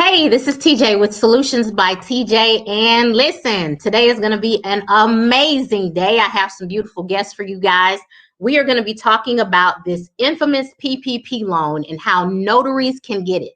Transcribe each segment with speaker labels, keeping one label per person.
Speaker 1: Hey, this is TJ with Solutions by TJ. And listen, today is going to be an amazing day. I have some beautiful guests for you guys. We are going to be talking about this infamous PPP loan and how notaries can get it.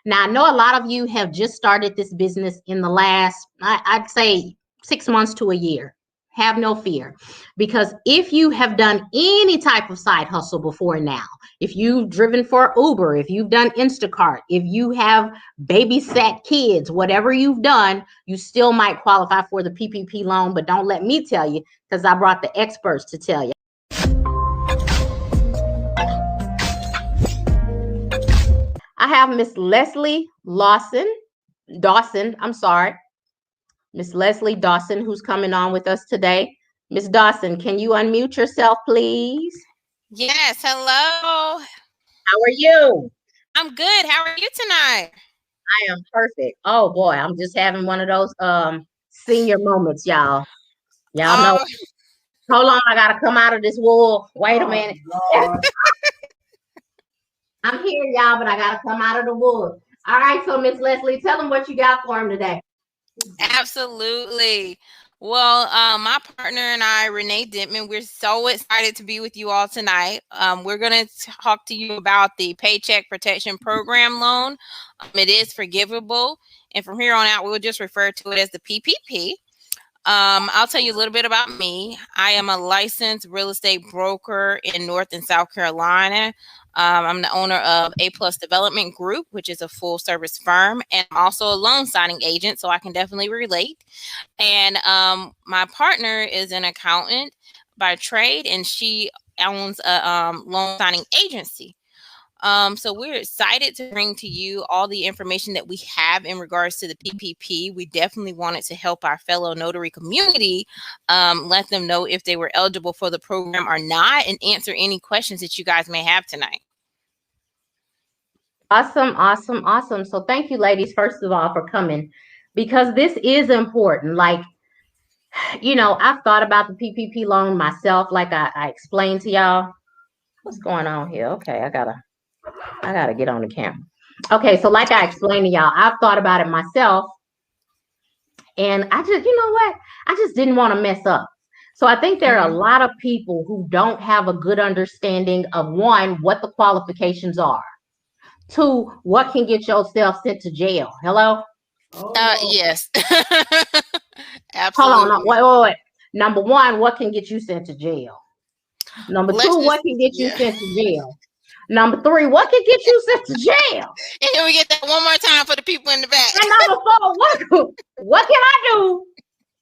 Speaker 1: Now, I know a lot of you have just started this business in the last, I'd say 6 months to a year. Have no fear, because if you have done any type of side hustle before now, if you've driven for Uber, if you've done Instacart, if you have babysat kids, whatever you've done, you still might qualify for the PPP loan. But don't let me tell you, because I brought the experts to tell you. I have Miss Leslie Dawson, Miss Leslie Dawson, who's coming on with us today. Miss Dawson, can you unmute yourself, please?
Speaker 2: Yes, hello.
Speaker 1: How are you?
Speaker 2: I'm good. How are you tonight?
Speaker 1: I am perfect. Oh boy, I'm just having one of those senior moments, y'all. Y'all know.
Speaker 2: Oh,
Speaker 1: Hold on, I gotta come out of this wool. Wait a minute. I'm here, y'all, but I gotta come out of the wool. All right, so Miss Leslie, tell them what you got for them today.
Speaker 2: absolutely. Well, my partner and I, Renee Dentman, we're so excited to be with you all tonight. We're going to talk to you about the Paycheck Protection Program loan. It is forgivable, and from here on out, we'll just refer to it as the PPP. I'll tell you a little bit about me. I am a licensed real estate broker in North and South Carolina. I'm the owner of A Plus Development Group, which is a full service firm, and I'm also a loan signing agent, so I can definitely relate. And my partner is an accountant by trade, and she owns a loan signing agency. So we're excited to bring to you all the information that we have in regards to the PPP. We definitely wanted to help our fellow notary community, let them know if they were eligible for the program or not, and answer any questions that you guys may have tonight.
Speaker 1: Awesome, awesome, awesome. So thank you, ladies, first of all, for coming, because this is important. Like, I've thought about the PPP loan myself, like I explained to y'all. What's going on here? Okay, I gotta get on the camera. Okay, so like I explained to y'all, I've thought about it myself, and I just, you know what? I just didn't want to mess up. So I think there are a lot of people who don't have a good understanding of, one, what the qualifications are. Two, what can get yourself sent to jail? Hello?
Speaker 2: Yes.
Speaker 1: Hold on.
Speaker 2: Absolutely.
Speaker 1: Wait. Number one, what can get you sent to jail? Number
Speaker 2: Let's
Speaker 1: two, what
Speaker 2: just,
Speaker 1: can get you
Speaker 2: yeah.
Speaker 1: sent to jail? Number three, what can get you sent to jail?
Speaker 2: And then we get that one more time for the people in the back.
Speaker 1: And number four, what can I do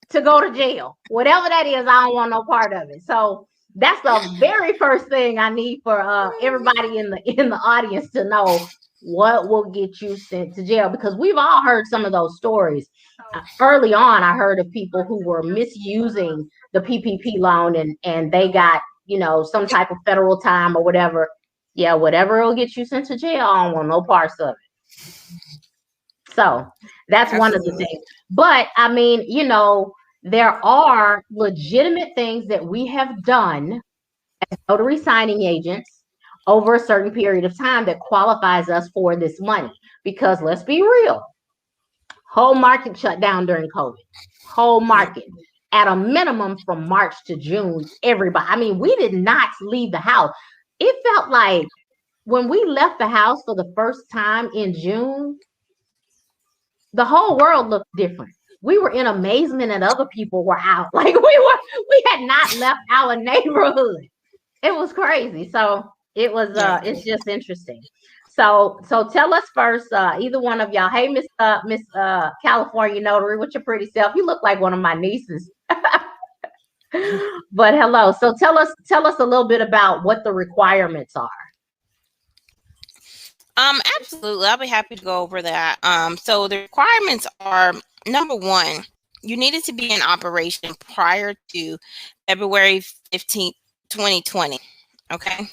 Speaker 1: to go to jail? Whatever that is, I don't want no part of it. So that's the very first thing I need for everybody in the audience to know. What will get you sent to jail? Because we've all heard some of those stories. Early on, I heard of people who were misusing the PPP loan, and they got, some type of federal time or whatever. Yeah, whatever will get you sent to jail, I don't want no parts of it. So that's one of the
Speaker 2: Absolutely.
Speaker 1: things. But I mean, there are legitimate things that we have done as notary signing agents over a certain period of time that qualifies us for this money. Because let's be real, whole market shut down during COVID. Whole
Speaker 2: Yep.
Speaker 1: market. At a minimum from March to June, everybody, I mean, we did not leave the house. It felt like when we left the house for the first time in June, the whole world looked different. We were in amazement and other people were out. Like we had not left our neighborhood. It was crazy. So
Speaker 2: Yeah.
Speaker 1: it's just interesting. So tell us first, either one of y'all. Hey, Miss California Notary, with your pretty self. You look like one of my nieces. But hello. So tell us a little bit about what the requirements are.
Speaker 2: Absolutely. I'll be happy to go over that. So the requirements are, number one, you needed to be in operation prior to February 15th, 2020. Okay.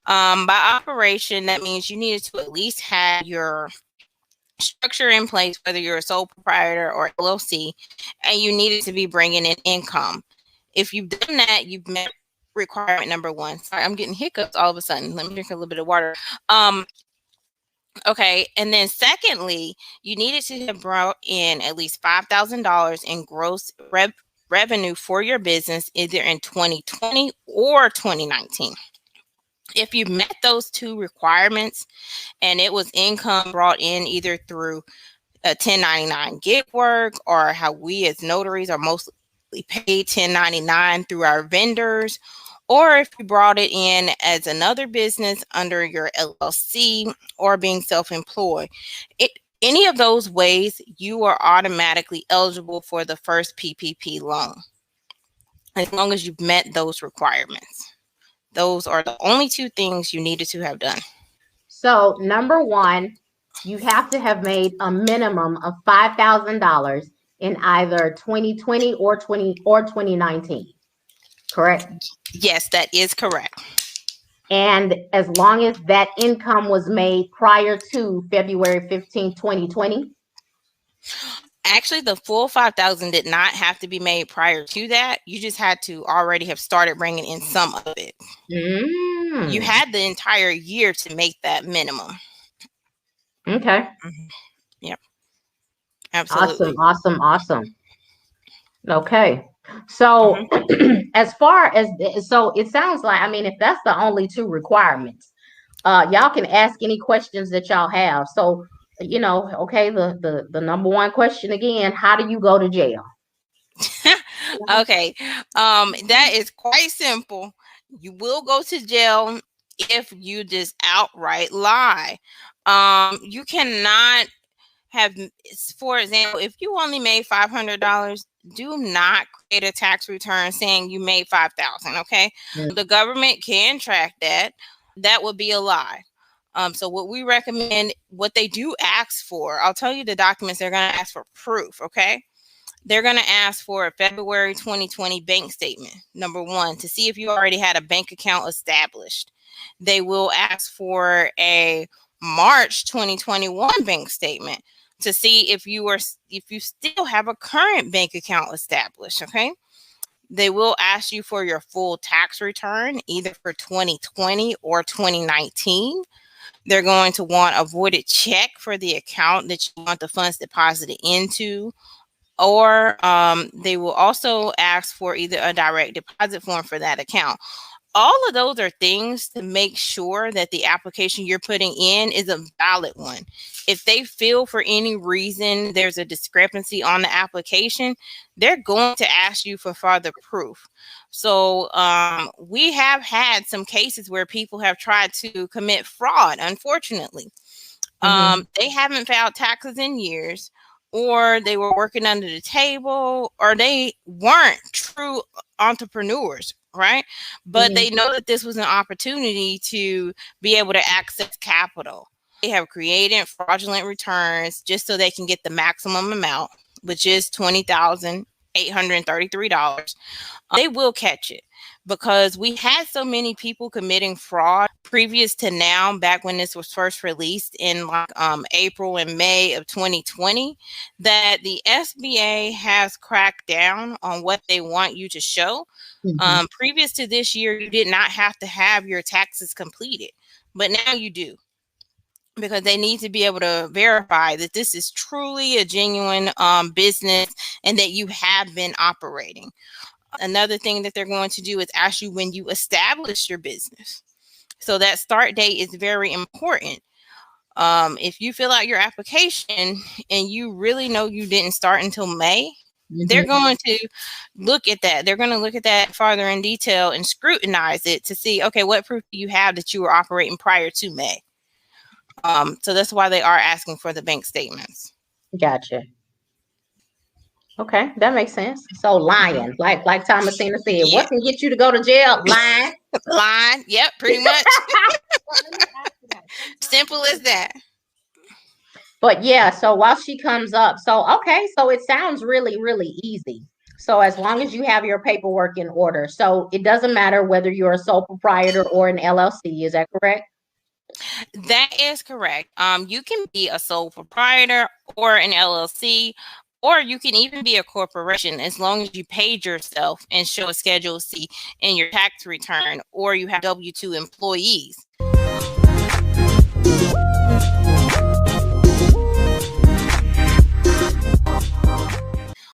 Speaker 2: By operation, that means you needed to at least have your structure in place, whether you're a sole proprietor or LLC, and you needed to be bringing in income. If you've done that, you've met requirement number one. Sorry, I'm getting hiccups all of a sudden. Let me drink a little bit of water. Um, Okay, and then secondly, you needed to have brought in at least $5,000 in gross revenue for your business either in 2020 or 2019. If you met those two requirements and it was income brought in either through a 1099 gig work or how we as notaries are mostly paid 1099 through our vendors, or if you brought it in as another business under your LLC or being self-employed, any of those ways you are automatically eligible for the first PPP loan as long as you've met those requirements. Those are the only two things you needed to have done.
Speaker 1: So number one, you have to have made a minimum of $5,000 in either 2020 or 2019. Correct?
Speaker 2: Yes, that is correct.
Speaker 1: And as long as that income was made prior to February 15, 2020.
Speaker 2: Actually, the full 5,000 did not have to be made prior to that. You just had to already have started bringing in some of it. You had the entire year to make that minimum.
Speaker 1: Okay.
Speaker 2: Yep. Absolutely.
Speaker 1: Awesome. Okay. So as far as so it sounds like, I mean, if that's the only two requirements, y'all can ask any questions that y'all have. So, okay, the number one question again, how do you go to jail?
Speaker 2: Okay. That is quite simple. You will go to jail if you just outright lie. You cannot have, for example, if you only made $500, do not create a tax return saying you made 5,000. Okay. The government can track that. That would be a lie. So what we recommend, what they do ask for, I'll tell you the documents they're going to ask for proof. Okay. They're going to ask for a February 2020 bank statement, number one, to see if you already had a bank account established. They will ask for a March 2021 bank statement to see if you still have a current bank account established. Okay. They will ask you for your full tax return, either for 2020 or 2019. They're going to want a voided check for the account that you want the funds deposited into, or they will also ask for either a direct deposit form for that account. All of those are things to make sure that the application you're putting in is a valid one. If they feel for any reason there's a discrepancy on the application, they're going to ask you for further proof. So we have had some cases where people have tried to commit fraud, unfortunately. They haven't filed taxes in years, or they were working under the table, or they weren't true entrepreneurs, right? But they know that this was an opportunity to be able to access capital. They have created fraudulent returns just so they can get the maximum amount, which is $20,833. They will catch it, because we had so many people committing fraud previous to now, back when this was first released in April and May of 2020, that the SBA has cracked down on what they want you to show. Previous to this year, you did not have to have your taxes completed, but now you do, because they need to be able to verify that this is truly a genuine business and that you have been operating. Another thing that they're going to do is ask you when you establish your business. So that start date is very important. If you fill out your application and you really know you didn't start until May, they're going to look at that. They're going to look at that farther in detail and scrutinize it to see, okay, what proof do you have that you were operating prior to May? So that's why they are asking for the bank statements.
Speaker 1: Gotcha. Okay, that makes sense. So lying, like Thomasina said, what can get you to go to jail? Lying.
Speaker 2: Lying. Yep, pretty much. Simple as that.
Speaker 1: But yeah, so while she comes up, so okay, so it sounds really, really easy. So as long as you have your paperwork in order, so it doesn't matter whether you're a sole proprietor or an LLC, is that correct?
Speaker 2: That is correct. You can be a sole proprietor or an LLC, or you can even be a corporation, as long as you paid yourself and show a Schedule C in your tax return, or you have W-2 employees.